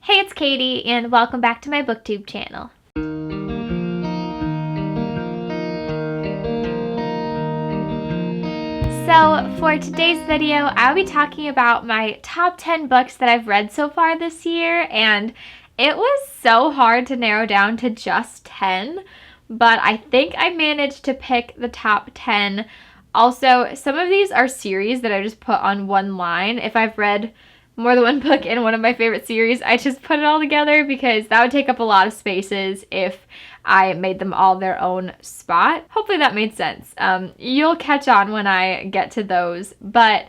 Hey, it's Katie, and welcome back to my booktube channel. So for today's video, I'll be talking about my top 10 books that I've read so far this year, and it was so hard to narrow down to just 10, but I think I managed to pick the top 10. Also, some of these are series that I just put on one line. If I've read more than one book in one of my favorite series, I just put it all together because that would take up a lot of spaces if I made them all their own spot. Hopefully that made sense. You'll catch on when I get to those, but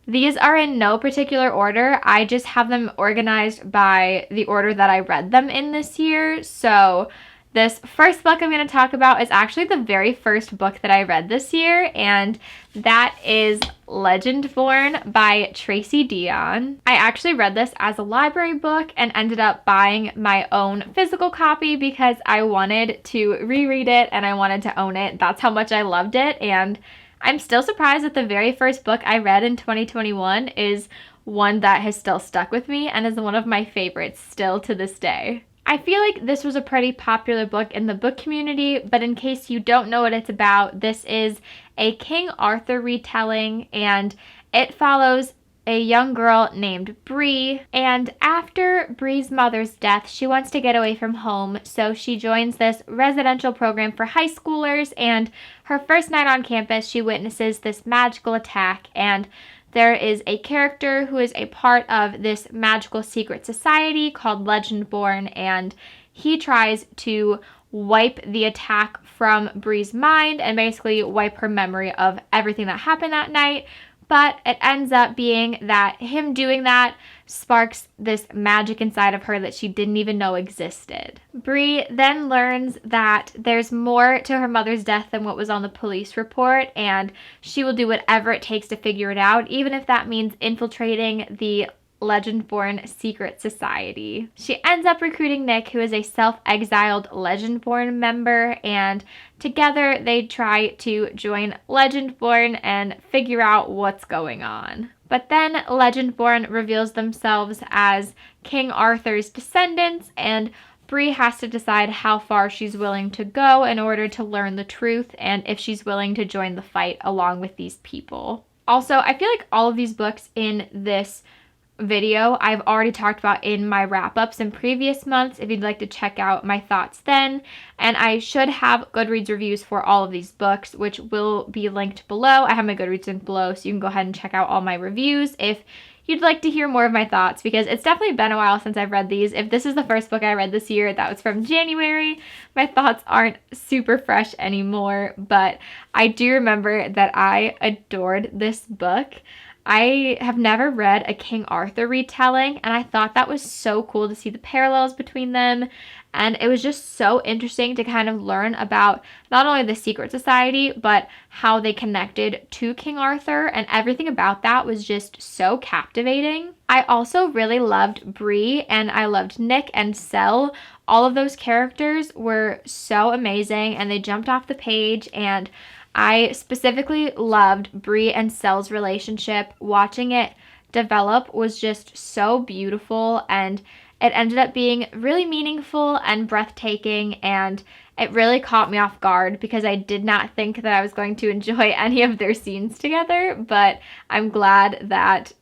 these are in no particular order. I just have them organized by the order that I read them in this year. So this first book I'm going to talk about is actually the very first book that I read this year, and that is Legendborn by Tracy Deonn. I actually read this as a library book and ended up buying my own physical copy because I wanted to reread it and I wanted to own it. That's how much I loved it, and I'm still surprised that the very first book I read in 2021 is one that has still stuck with me and is one of my favorites still to this day. I feel like this was a pretty popular book in the book community, but in case you don't know what it's about, this is a King Arthur retelling, and it follows a young girl named Bree, and after Bree's mother's death, she wants to get away from home, so she joins this residential program for high schoolers, and her first night on campus, she witnesses this magical attack, and there is a character who is a part of this magical secret society called Legendborn, and he tries to wipe the attack from Bree's mind and basically wipe her memory of everything that happened that night. But it ends up being that him doing that sparks this magic inside of her that she didn't even know existed. Bree then learns that there's more to her mother's death than what was on the police report, and she will do whatever it takes to figure it out, even if that means infiltrating the Legendborn secret society. She ends up recruiting Nick, who is a self-exiled Legendborn member, and together they try to join Legendborn and figure out what's going on. But then Legendborn reveals themselves as King Arthur's descendants, and Bree has to decide how far she's willing to go in order to learn the truth and if she's willing to join the fight along with these people. Also, I feel like all of these books in this video I've already talked about in my wrap-ups in previous months if you'd like to check out my thoughts then, and I should have Goodreads reviews for all of these books, which will be linked below. I have my Goodreads link below, so you can go ahead and check out all my reviews if you'd like to hear more of my thoughts, because it's definitely been a while since I've read these. If this is the first book I read this year, that was from January. My thoughts aren't super fresh anymore, but I do remember that I adored this book. I have never read a King Arthur retelling, and I thought that was so cool to see the parallels between them, and it was just so interesting to kind of learn about not only the secret society, but how they connected to King Arthur, and everything about that was just so captivating. I also really loved Bree, and I loved Nick and Sel. All of those characters were so amazing, and they jumped off the page, and I specifically loved Bree and Sel's relationship. Watching it develop was just so beautiful, and it ended up being really meaningful and breathtaking, and it really caught me off guard because I did not think that I was going to enjoy any of their scenes together, but I'm glad that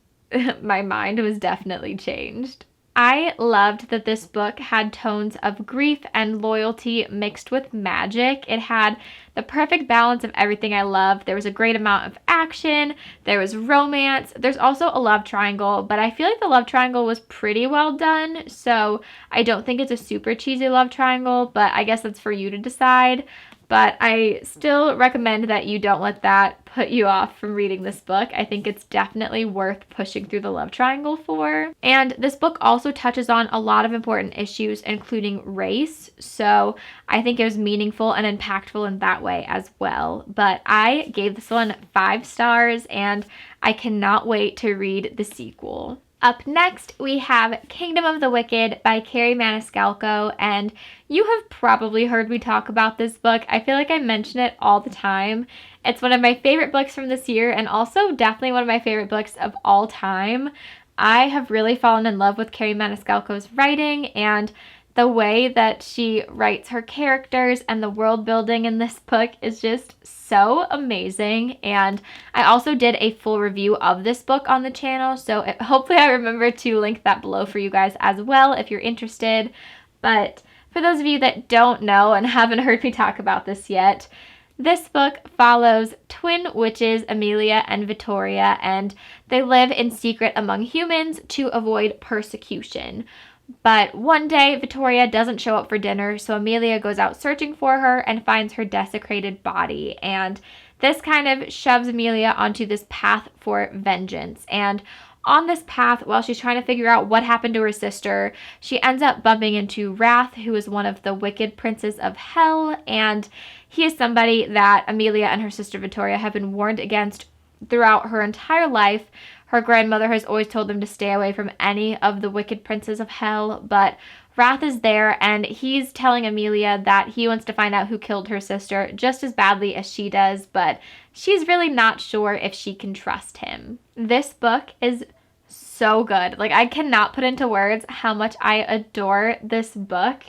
my mind was definitely changed. I loved that this book had tones of grief and loyalty mixed with magic. It had the perfect balance of everything I loved. There was a great amount of action, there was romance, there's also a love triangle, but I feel like the love triangle was pretty well done, so I don't think it's a super cheesy love triangle, but I guess that's for you to decide. But I still recommend that you don't let that put you off from reading this book. I think it's definitely worth pushing through the love triangle for. And this book also touches on a lot of important issues, including race. So I think it was meaningful and impactful in that way as well. But I gave this one 5 stars, and I cannot wait to read the sequel. Up next, we have Kingdom of the Wicked by Carrie Maniscalco, and you have probably heard me talk about this book. I feel like I mention it all the time. It's one of my favorite books from this year, and also definitely one of my favorite books of all time. I have really fallen in love with Carrie Maniscalco's writing, and the way that she writes her characters and the world building in this book is just so amazing. And I also did a full review of this book on the channel, so hopefully I remember to link that below for you guys as well if you're interested. But for those of you that don't know and haven't heard me talk about this yet, this book follows twin witches Amelia and Victoria, and they live in secret among humans to avoid persecution. But one day, Victoria doesn't show up for dinner, so Amelia goes out searching for her and finds her desecrated body. And this kind of shoves Amelia onto this path for vengeance. And on this path, while she's trying to figure out what happened to her sister, she ends up bumping into Wrath, who is one of the wicked princes of hell, and he is somebody that Amelia and her sister Victoria have been warned against throughout her entire life. Her grandmother has always told them to stay away from any of the wicked princes of hell, but Wrath is there, and he's telling Amelia that he wants to find out who killed her sister just as badly as she does, but she's really not sure if she can trust him. This book is so good. Like, I cannot put into words how much I adore this book.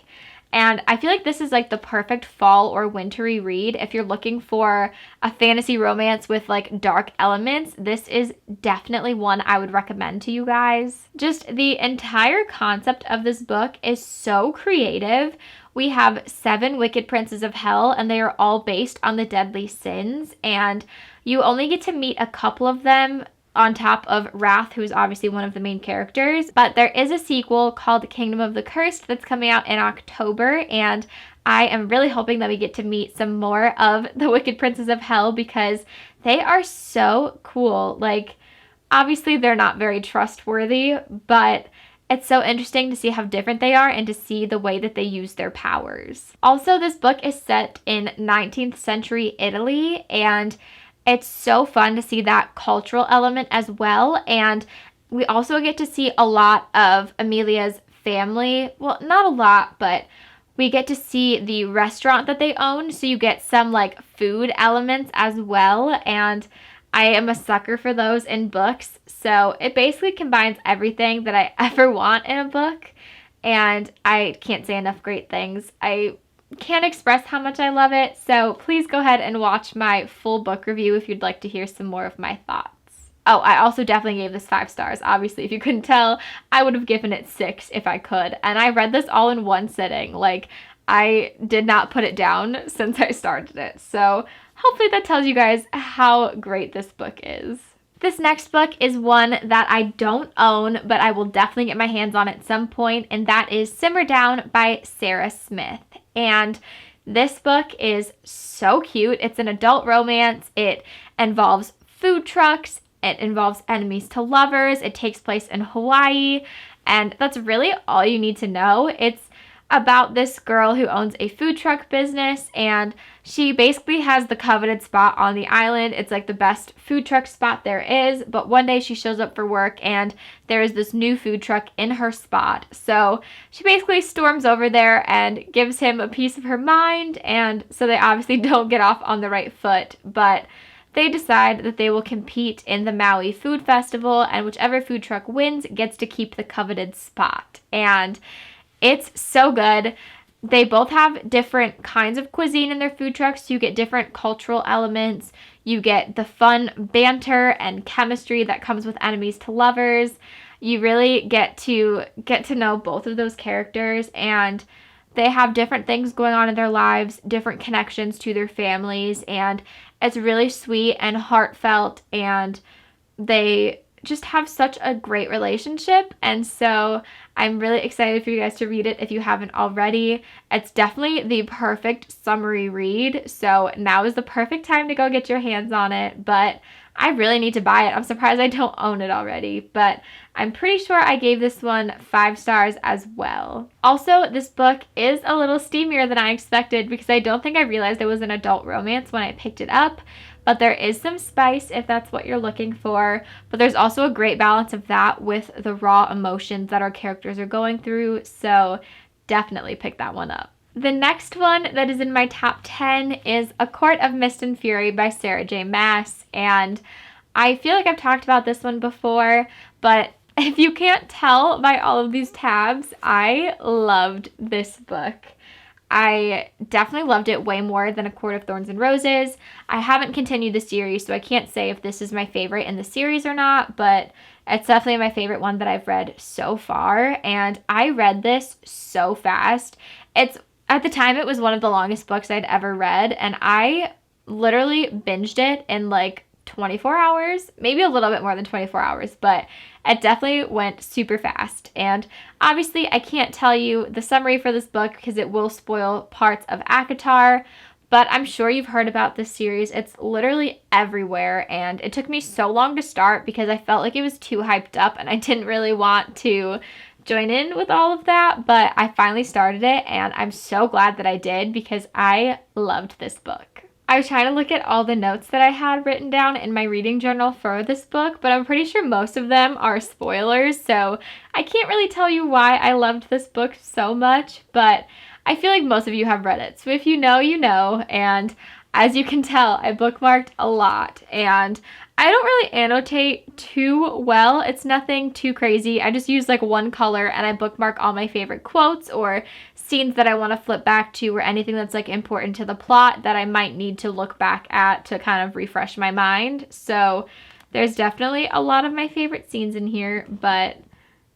And I feel like this is like the perfect fall or wintry read. If you're looking for a fantasy romance with like dark elements, this is definitely one I would recommend to you guys. Just the entire concept of this book is so creative. We have 7 wicked princes of hell, and they are all based on the deadly sins. And you only get to meet a couple of them on top of Wrath, who's obviously one of the main characters. But there is a sequel called Kingdom of the Cursed that's coming out in October, and I am really hoping that we get to meet some more of the Wicked Princes of Hell because they are so cool. Like, obviously they're not very trustworthy, but it's so interesting to see how different they are and to see the way that they use their powers. Also, this book is set in 19th century Italy, and it's so fun to see that cultural element as well. And we also get to see a lot of Amelia's family. Well, not a lot, but we get to see the restaurant that they own. So you get some like food elements as well. And I am a sucker for those in books. So it basically combines everything that I ever want in a book. And I can't say enough great things. I can't express how much I love it, so please go ahead and watch my full book review if you'd like to hear some more of my thoughts. Oh, I also definitely gave this 5 stars. Obviously, if you couldn't tell, I would have given it 6 if I could. And I read this all in one sitting. Like, I did not put it down since I started it. So hopefully that tells you guys how great this book is. This next book is one that I don't own, but I will definitely get my hands on at some point, and that is Simmerdown by Sarah Smith. And this book is so cute. It's an adult romance. It involves food trucks. It involves enemies to lovers. It takes place in Hawaii, and that's really all you need to know. It's about this girl who owns a food truck business, and she basically has the coveted spot on the island. It's like the best food truck spot there is, but one day she shows up for work and there is this new food truck in her spot. So she basically storms over there and gives him a piece of her mind, and so they obviously don't get off on the right foot, but they decide that they will compete in the Maui Food Festival, and whichever food truck wins gets to keep the coveted spot. And it's so good. They both have different kinds of cuisine in their food trucks. So you get different cultural elements. You get the fun banter and chemistry that comes with enemies to lovers. You really get to know both of those characters, and they have different things going on in their lives, different connections to their families, and it's really sweet and heartfelt, and they just have such a great relationship. And so I'm really excited for you guys to read it if you haven't already. It's definitely the perfect summary read, so now is the perfect time to go get your hands on it, but I really need to buy it. I'm surprised I don't own it already, but I'm pretty sure I gave this one 5 stars as well. Also, this book is a little steamier than I expected because I don't think I realized it was an adult romance when I picked it up. But there is some spice if that's what you're looking for. But there's also a great balance of that with the raw emotions that our characters are going through. So definitely pick that one up. The next one that is in my top 10 is A Court of Mist and Fury by Sarah J. Maas. And I feel like I've talked about this one before, but if you can't tell by all of these tabs, I loved this book. I definitely loved it way more than A Court of Thorns and Roses. I haven't continued the series, so I can't say if this is my favorite in the series or not, but it's definitely my favorite one that I've read so far, and I read this so fast. At the time, it was one of the longest books I'd ever read, and I literally binged it in like 24 hours, maybe a little bit more than 24 hours, but it definitely went super fast. And obviously, I can't tell you the summary for this book because it will spoil parts of ACOTAR, but I'm sure you've heard about this series. It's literally everywhere, and it took me so long to start because I felt like it was too hyped up and I didn't really want to join in with all of that, but I finally started it, and I'm so glad that I did because I loved this book. I was trying to look at all the notes that I had written down in my reading journal for this book, but I'm pretty sure most of them are spoilers, so I can't really tell you why I loved this book so much, but I feel like most of you have read it. So if you know, you know, and as you can tell, I bookmarked a lot, and I don't really annotate too well. It's nothing too crazy. I just use like one color and I bookmark all my favorite quotes or scenes that I want to flip back to or anything that's like important to the plot that I might need to look back at to kind of refresh my mind. So there's definitely a lot of my favorite scenes in here, but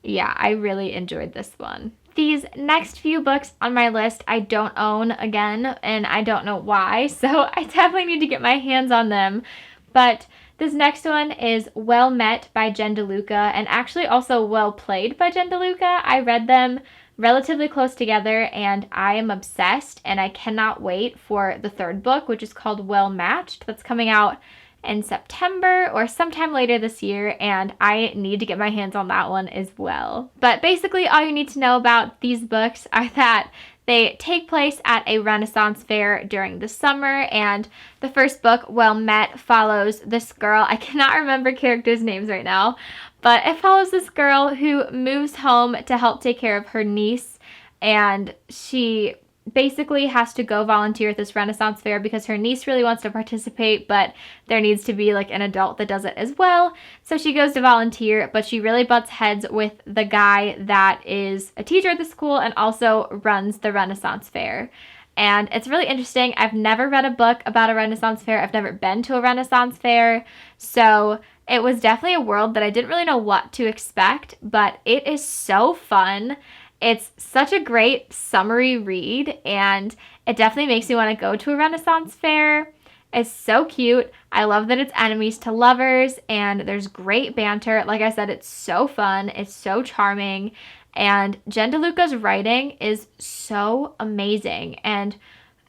yeah, I really enjoyed this one. These next few books on my list I don't own again, and I don't know why, so I definitely need to get my hands on them. But this next one is Well Met by Jen DeLuca, and actually also Well Played by Jen DeLuca. I read them relatively close together, and I am obsessed, and I cannot wait for the third book, which is called Well Matched. That's coming out in September or sometime later this year, and I need to get my hands on that one as well. But basically, all you need to know about these books are that they take place at a Renaissance fair during the summer, and the first book, Well Met, follows this girl. I cannot remember characters' names right now, but it follows this girl who moves home to help take care of her niece, and she basically has to go volunteer at this Renaissance fair because her niece really wants to participate, but there needs to be like an adult that does it as well. So she goes to volunteer, but she really butts heads with the guy that is a teacher at the school and also runs the Renaissance fair. And it's really interesting. I've never read a book about a Renaissance fair. I've never been to a Renaissance fair. So it was definitely a world that I didn't really know what to expect, but it is so fun. It's such a great summery read, and it definitely makes me want to go to a Renaissance fair. It's so cute. I love that it's enemies to lovers, and there's great banter. Like I said, it's so fun. It's so charming, and Jen DeLuca's writing is so amazing, and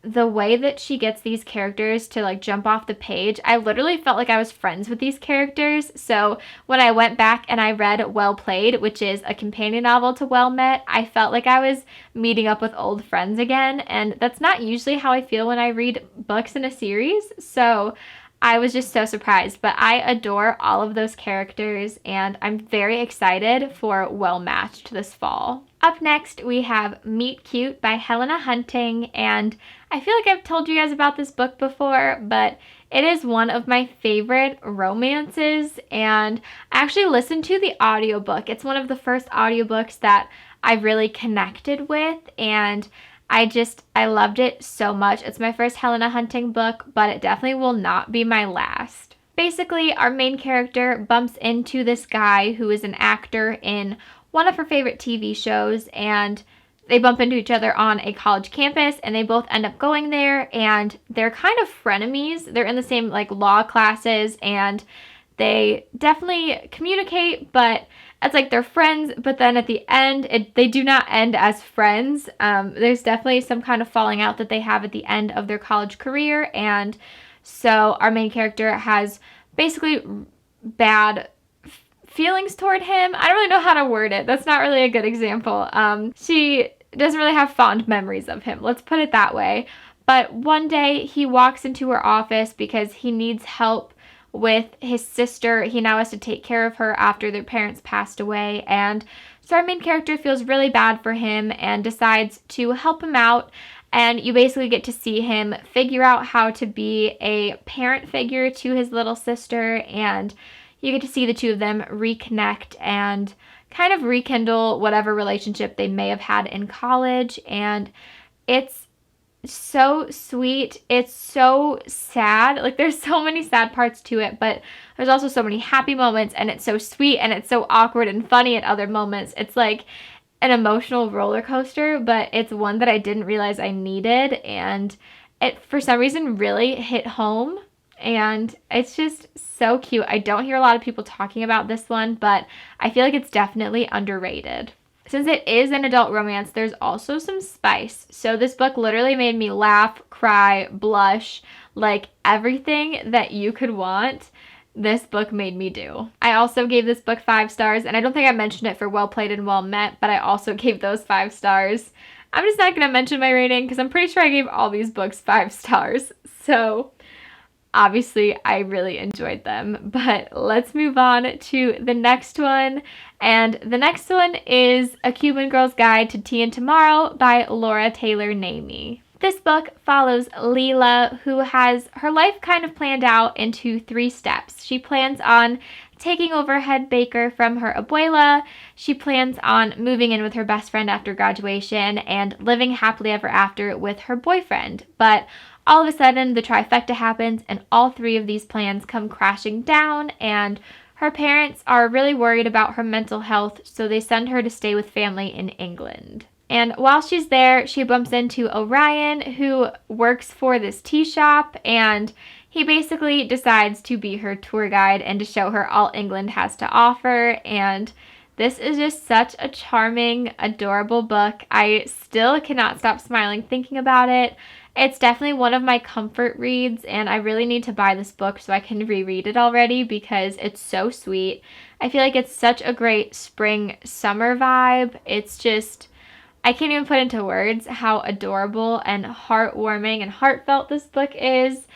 the way that she gets these characters to like jump off the page, I literally felt like I was friends with these characters. So when I went back and I read Well Played, which is a companion novel to Well Met, I felt like I was meeting up with old friends again. And that's not usually how I feel when I read books in a series. So I was just so surprised, but I adore all of those characters, and I'm very excited for Well Matched this fall. Up next, we have Meet Cute by Helena Hunting, and I feel like I've told you guys about this book before, but it is one of my favorite romances, and I actually listened to the audiobook. It's one of the first audiobooks that I really connected with, and I loved it so much. It's my first Helena Hunting book, but it definitely will not be my last. Basically, our main character bumps into this guy who is an actor in one of her favorite TV shows, and they bump into each other on a college campus, and they both end up going there, and they're kind of frenemies. They're in the same like law classes, and they definitely communicate, but it's like they're friends, but then at the end, they do not end as friends. There's definitely some kind of falling out that they have at the end of their college career, and so our main character has basically bad feelings toward him. I don't really know how to word it. That's not really a good example. She doesn't really have fond memories of him. Let's put it that way. But one day he walks into her office because he needs help with his sister. He now has to take care of her after their parents passed away. And so our main character feels really bad for him and decides to help him out. And you basically get to see him figure out how to be a parent figure to his little sister, and you get to see the two of them reconnect and kind of rekindle whatever relationship they may have had in college. And it's so sweet. It's so sad. Like, there's so many sad parts to it, but there's also so many happy moments, and it's so sweet, and it's so awkward and funny at other moments. It's like an emotional roller coaster, but it's one that I didn't realize I needed, and it for some reason really hit home, and it's just so cute. I don't hear a lot of people talking about this one, but I feel like it's definitely underrated. Since it is an adult romance, there's also some spice. So this book literally made me laugh, cry, blush, like everything that you could want. This book made me do. I also gave this book 5 stars, and I don't think I mentioned it for Well Played and Well Met, but I also gave those 5 stars. I'm just not going to mention my rating because I'm pretty sure I gave all these books 5 stars. So obviously I really enjoyed them, but let's move on to the next one. And the next one is A Cuban Girl's Guide to Tea and Tomorrow by Laura Taylor Namey. This book follows Leela, who has her life kind of planned out into 3 steps. She plans on taking over head baker from her abuela. She plans on moving in with her best friend after graduation and living happily ever after with her boyfriend. But all of a sudden, the trifecta happens, and all 3 of these plans come crashing down, and her parents are really worried about her mental health, so they send her to stay with family in England. And while she's there, she bumps into Orion, who works for this tea shop, and he basically decides to be her tour guide and to show her all England has to offer. And this is just such a charming, adorable book. I still cannot stop smiling thinking about it. It's definitely one of my comfort reads, and I really need to buy this book so I can reread it already because it's so sweet. I feel like it's such a great spring summer vibe. It's just, I can't even put into words how adorable and heartwarming and heartfelt this book is.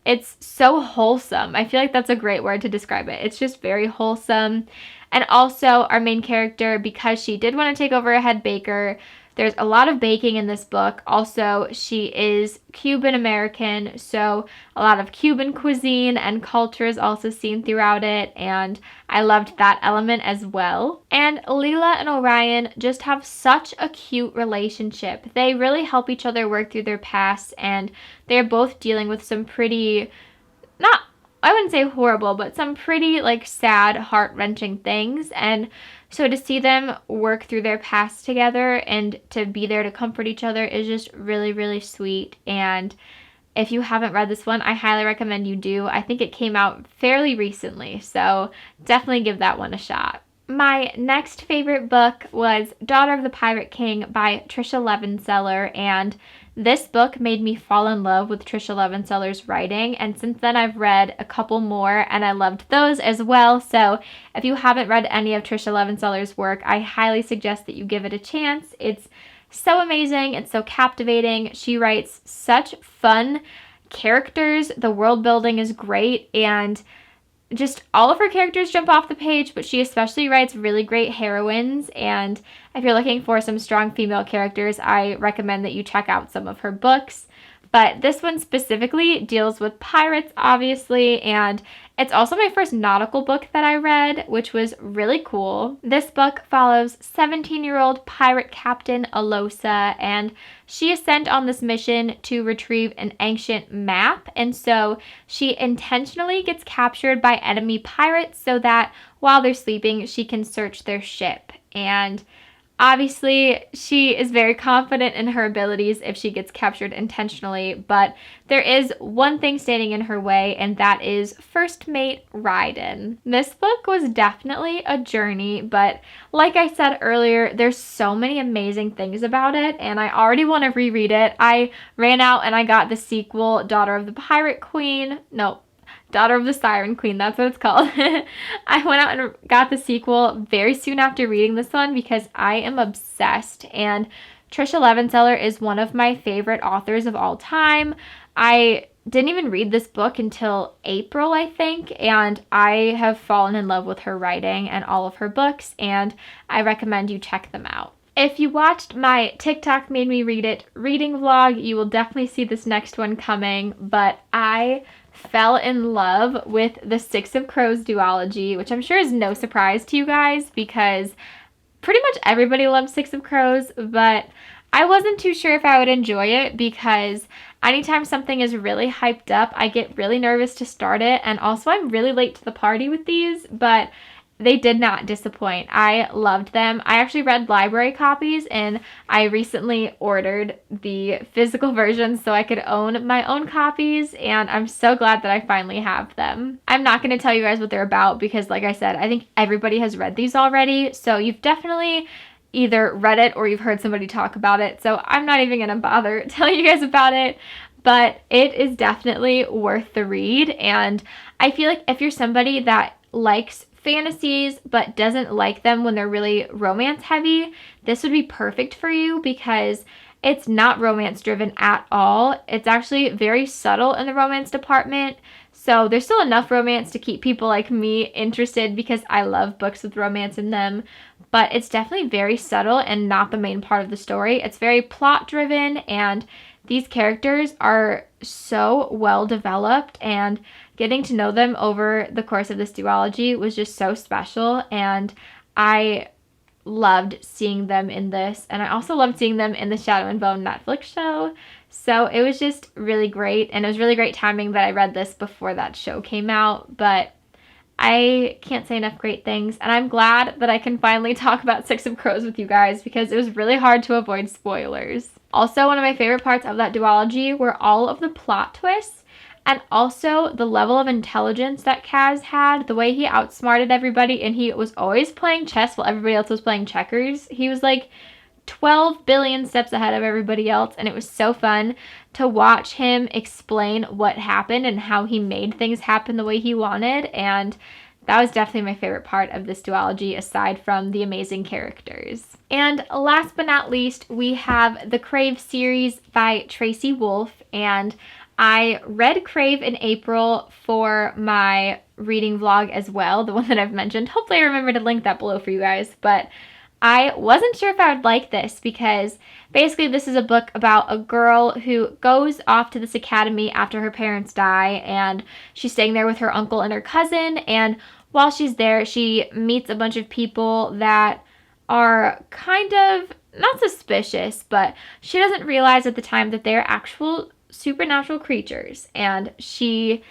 It's so wholesome. I feel like that's a great word to describe it. It's just very wholesome. And also our main character, because she did want to take over a head baker, there's a lot of baking in this book. Also, she is Cuban American, so a lot of Cuban cuisine and culture is also seen throughout it, and I loved that element as well. And Leela and Orion just have such a cute relationship. They really help each other work through their past, and they're both dealing with some pretty, I wouldn't say horrible, but some pretty sad, heart-wrenching things. And so to see them work through their past together and to be there to comfort each other is just really, really sweet. And if you haven't read this one, I highly recommend you do. I think it came out fairly recently, so definitely give that one a shot. My next favorite book was Daughter of the Pirate King by Trisha Levenseller, and this book made me fall in love with Trisha Levenseller's writing, and since then I've read a couple more and I loved those as well. So if you haven't read any of Trisha Levenseller's work, I highly suggest that you give it a chance. It's so amazing. It's so captivating. She writes such fun characters. The world building is great, and just all of her characters jump off the page, but she especially writes really great heroines, and if you're looking for some strong female characters, I recommend that you check out some of her books. But this one specifically deals with pirates, obviously, and it's also my first nautical book that I read, which was really cool. This book follows 17-year-old pirate captain Alosa, and she is sent on this mission to retrieve an ancient map, and so she intentionally gets captured by enemy pirates so that while they're sleeping, she can search their ship. And obviously, she is very confident in her abilities if she gets captured intentionally, but there is one thing standing in her way, and that is first mate Ryden. This book was definitely a journey, but like I said earlier, there's so many amazing things about it, and I already want to reread it. I ran out and I got the sequel, Daughter of the Siren Queen, that's what it's called. I went out and got the sequel very soon after reading this one because I am obsessed, and Trisha Levenseller is one of my favorite authors of all time. I didn't even read this book until April, I think, and I have fallen in love with her writing and all of her books, and I recommend you check them out. If you watched my TikTok Made Me Read It reading vlog, you will definitely see this next one coming, but I fell in love with the Six of Crows duology, which I'm sure is no surprise to you guys because pretty much everybody loves Six of Crows, but I wasn't too sure if I would enjoy it because anytime something is really hyped up, I get really nervous to start it, and also I'm really late to the party with these, but they did not disappoint. I loved them. I actually read library copies, and I recently ordered the physical versions so I could own my own copies, and I'm so glad that I finally have them. I'm not going to tell you guys what they're about because, like I said, I think everybody has read these already, so you've definitely either read it or you've heard somebody talk about it, so I'm not even going to bother telling you guys about it, but it is definitely worth the read, and I feel like if you're somebody that likes fantasies but doesn't like them when they're really romance heavy, this would be perfect for you because it's not romance driven at all. It's actually very subtle in the romance department. So there's still enough romance to keep people like me interested because I love books with romance in them, but it's definitely very subtle and not the main part of the story. It's very plot driven, and these characters are so well developed, and getting to know them over the course of this duology was just so special, and I loved seeing them in this, and I also loved seeing them in the Shadow and Bone Netflix show, so it was just really great, and it was really great timing that I read this before that show came out, but I can't say enough great things, and I'm glad that I can finally talk about Six of Crows with you guys because it was really hard to avoid spoilers. Also, one of my favorite parts of that duology were all of the plot twists, and also the level of intelligence that Kaz had, the way he outsmarted everybody, and he was always playing chess while everybody else was playing checkers. He was like 12 billion steps ahead of everybody else, and it was so fun to watch him explain what happened and how he made things happen the way he wanted, and that was definitely my favorite part of this duology aside from the amazing characters. And last but not least, we have the Crave series by Tracy Wolff, and I read Crave in April for my reading vlog as well, the one that I've mentioned. Hopefully I remember to link that below for you guys, but I wasn't sure if I would like this because basically this is a book about a girl who goes off to this academy after her parents die, and she's staying there with her uncle and her cousin, and while she's there she meets a bunch of people that are kind of not suspicious, but she doesn't realize at the time that they're actual supernatural creatures, and she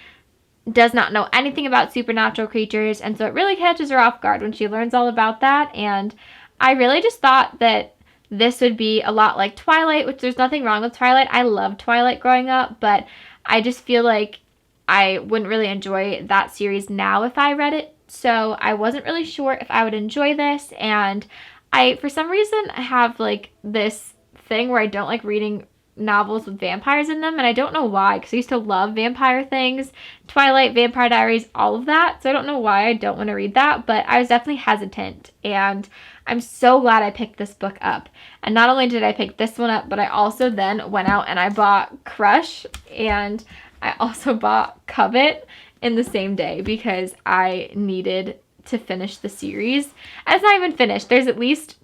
does not know anything about supernatural creatures, and so it really catches her off guard when she learns all about that. And I really just thought that this would be a lot like Twilight, which there's nothing wrong with Twilight. I loved Twilight growing up, but I just feel like I wouldn't really enjoy that series now if I read it, so I wasn't really sure if I would enjoy this. And I, for some reason, have like this thing where I don't like reading novels with vampires in them, and I don't know why, because I used to love vampire things, Twilight, Vampire Diaries, all of that, so I don't know why I don't want to read that, but I was definitely hesitant, and I'm so glad I picked this book up. And not only did I pick this one up, but I also then went out and I bought Crush, and I also bought Covet in the same day because I needed to finish the series. And it's not even finished. There's at least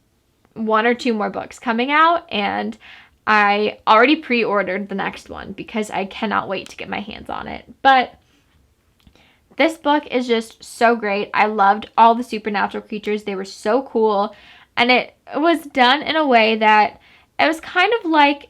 1 or 2 more books coming out, and I already pre-ordered the next one because I cannot wait to get my hands on it. But this book is just so great. I loved all the supernatural creatures. They were so cool. And it was done in a way that it was kind of like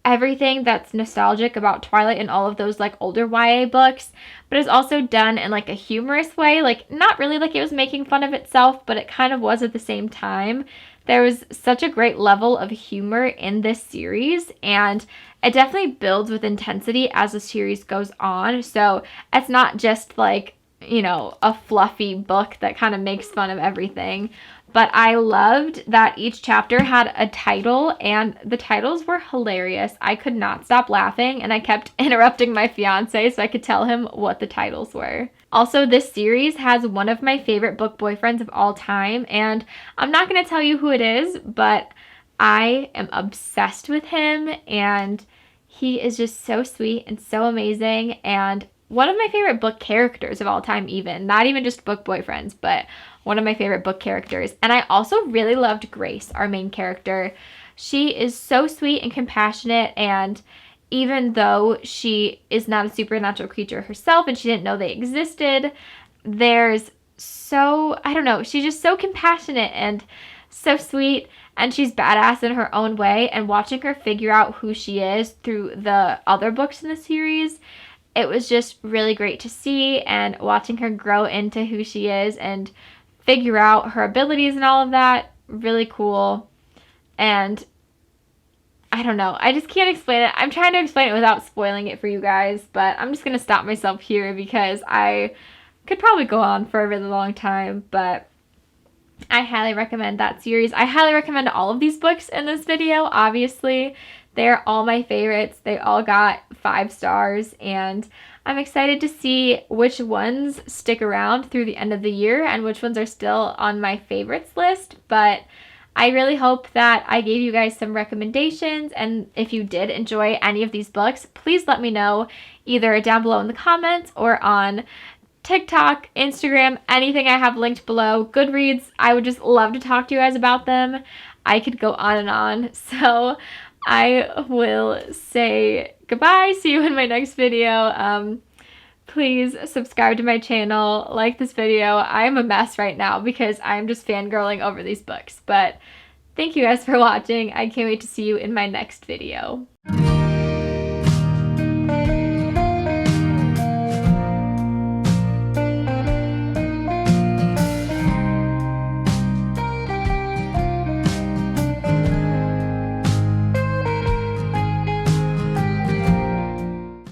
everything that's nostalgic about Twilight and all of those like older YA books, but it's also done in like a humorous way, like not really like it was making fun of itself, but it kind of was at the same time. There was such a great level of humor in this series, and it definitely builds with intensity as the series goes on, so it's not just like, you know, a fluffy book that kind of makes fun of everything. But I loved that each chapter had a title, and the titles were hilarious. I could not stop laughing, and I kept interrupting my fiance so I could tell him what the titles were. Also, this series has one of my favorite book boyfriends of all time, and I'm not going to tell you who it is, but I am obsessed with him, and he is just so sweet and so amazing, and one of my favorite book characters of all time even. Not even just book boyfriends, but one of my favorite book characters. And I also really loved Grace, our main character. She is so sweet and compassionate, and even though she is not a supernatural creature herself and she didn't know they existed, there's so, I don't know, she's just so compassionate and so sweet, and she's badass in her own way. And watching her figure out who she is through the other books in the series, it was just really great to see, and watching her grow into who she is and figure out her abilities and all of that, really cool. And I don't know, I just can't explain it. I'm trying to explain it without spoiling it for you guys, but I'm just going to stop myself here because I could probably go on for a really long time. But I highly recommend that series. I highly recommend all of these books in this video. Obviously, they're all my favorites. They all got 5 stars, and I'm excited to see which ones stick around through the end of the year and which ones are still on my favorites list. But I really hope that I gave you guys some recommendations, and if you did enjoy any of these books, please let me know either down below in the comments or on TikTok, Instagram, anything I have linked below. Goodreads, I would just love to talk to you guys about them. I could go on and on. So I will say goodbye. See you in my next video. Please subscribe to my channel, like this video. I'm a mess right now because I'm just fangirling over these books. But thank you guys for watching. I can't wait to see you in my next video.